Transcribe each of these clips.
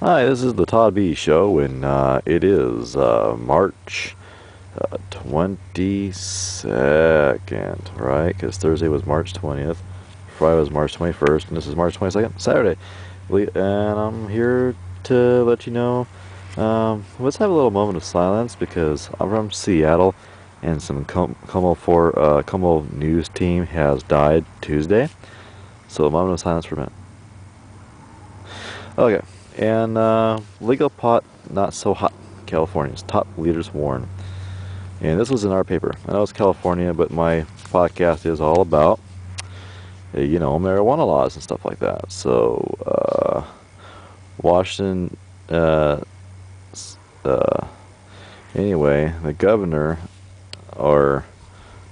Hi, this is the Todd B Show, and it is March 22nd, right? Because Thursday was March 20th, Friday was March 21st, and this is March 22nd, Saturday. And I'm here to let you know. Let's have a little moment of silence because I'm from Seattle, and some Como news team has died Tuesday. So a moment of silence for a minute. Okay. And legal pot not so hot. California's top leaders warn. And this was in our paper. I know it's California, but my podcast is all about, marijuana laws and stuff like that. So, Washington, anyway, the governor, or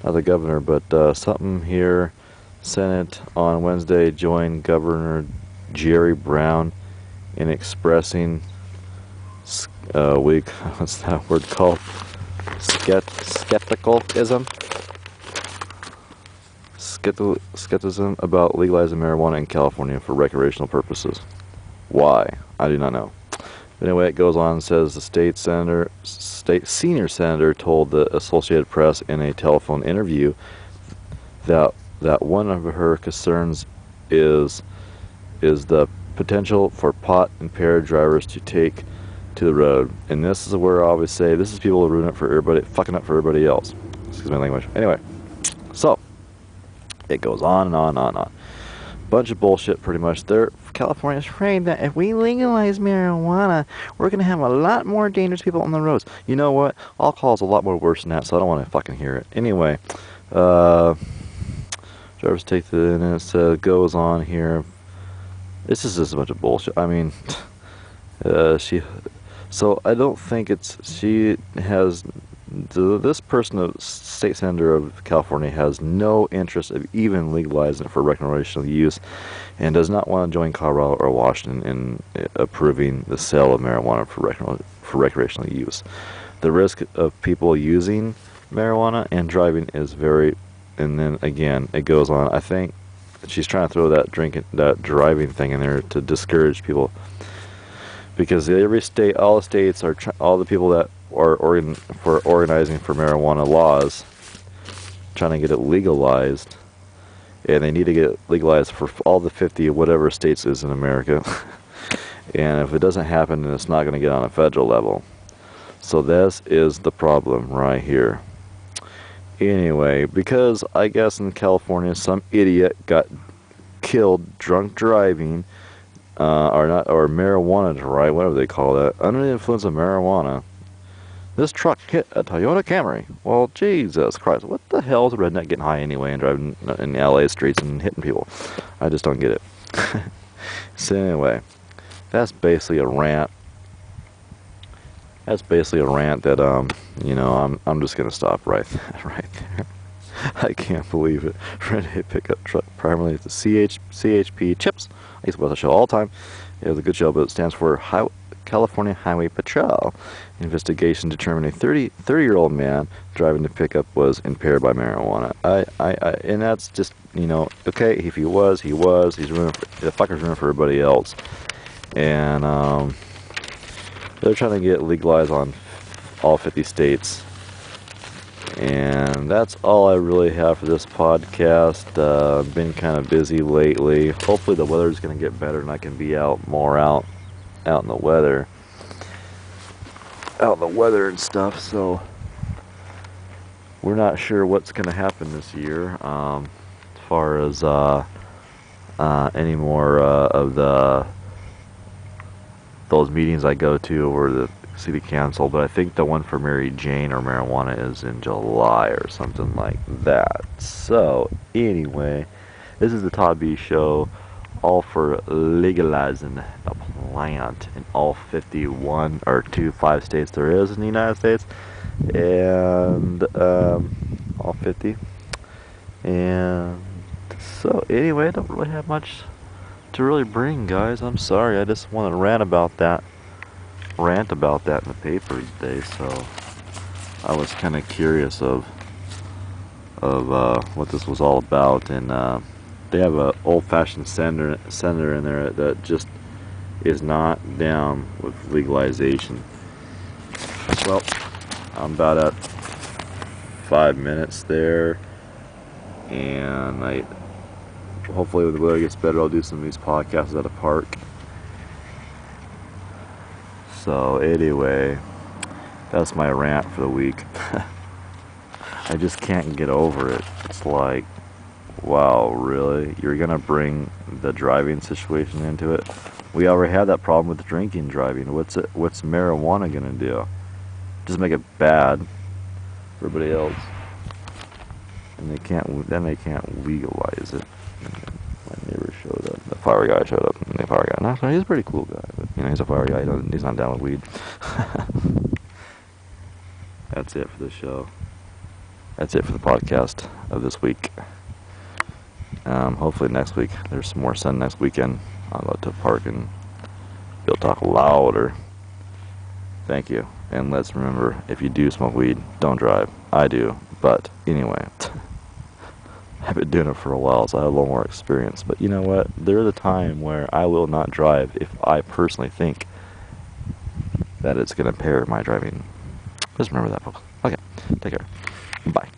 not the governor, but something here, Senate on Wednesday joined Governor Jerry Brown in expressing what's that word called? Skepticism about legalizing marijuana in California for recreational purposes. Why? I do not know. But anyway, it goes on and says the state senior senator told the Associated Press in a telephone interview that one of her concerns is the potential for pot impaired drivers to take to the road. And this is where I always say this is people who ruin it for everybody, fucking up for everybody else. Excuse my language. Anyway, so it goes on and on and on and on. Bunch of bullshit, pretty much. California's afraid that if we legalize marijuana, we're gonna have a lot more dangerous people on the roads. You know what? Alcohol's a lot more worse than that, so I don't want to fucking hear it. Anyway, drivers take and it goes on here. This is just a bunch of bullshit. I mean, so I don't think this person, a state senator of California, has no interest of even legalizing it for recreational use, and does not want to join Colorado or Washington in approving the sale of marijuana for recreational use. The risk of people using marijuana and driving is very, and then again, it goes on. I think she's trying to throw that driving thing in there to discourage people, because every state, all the states are all the people that are organizing for marijuana laws, trying to get it legalized, and they need to get it legalized for all the 50 whatever states is in America. And if it doesn't happen, then it's not going to get on a federal level. So this is the problem right here. Anyway, because I guess in California some idiot got killed drunk driving, or marijuana drive, whatever they call that, under the influence of marijuana. This truck hit a Toyota Camry. Well, Jesus Christ, what the hell is a redneck getting high anyway and driving in LA streets and hitting people? I just don't get it. So anyway, that's basically a rant. That's basically a rant that I'm just gonna stop right there. I can't believe it. Renegade pickup truck, primarily the CHP chips. I used to watch the show all the time. It was a good show, but it stands for California Highway Patrol. Investigation determined a 30-year-old man driving the pickup was impaired by marijuana. And that's just, okay, if he was, he's ruining the fucker's ruining for everybody else. And they're trying to get legalized on all 50 states. And that's all I really have for this podcast. I've been kind of busy lately. Hopefully the weather's going to get better and I can be out in the weather. And stuff. So we're not sure what's going to happen this year as far as any more of those meetings I go to or the city council, but I think the one for Mary Jane or marijuana is in July or something like that. So anyway, this is the Todd B Show, all for legalizing the plant in all 51 or 5 states there is in the United States, and all 50. And so anyway, I don't really have much to really bring, guys. I'm sorry. I just want to rant about that in the paper today. So I was kind of curious of what this was all about, and they have a old-fashioned senator in there that just is not down with legalization. Well, I'm about at 5 minutes there, and hopefully when the weather gets better, I'll do some of these podcasts at a park. So anyway, that's my rant for the week. I just can't get over it. It's like, wow, really? You're gonna bring the driving situation into it? We already had that problem with drinking driving. What's marijuana gonna do? Just make it bad for everybody else. And they can't legalize it. My neighbor showed up. The fire guy showed up. And the fire guy, no, he's a pretty cool guy, but he's a fire guy. He's not down with weed. That's it for the show. That's it for the podcast of this week. Hopefully next week there's some more sun next weekend. I'll go to a park and be able to talk louder. Thank you. And let's remember, if you do smoke weed, don't drive. I do. But anyway, I've been doing it for a while, so I have a little more experience. But you know what? There's a time where I will not drive if I personally think that it's going to impair my driving. Just remember that, folks. Okay. Take care. Bye.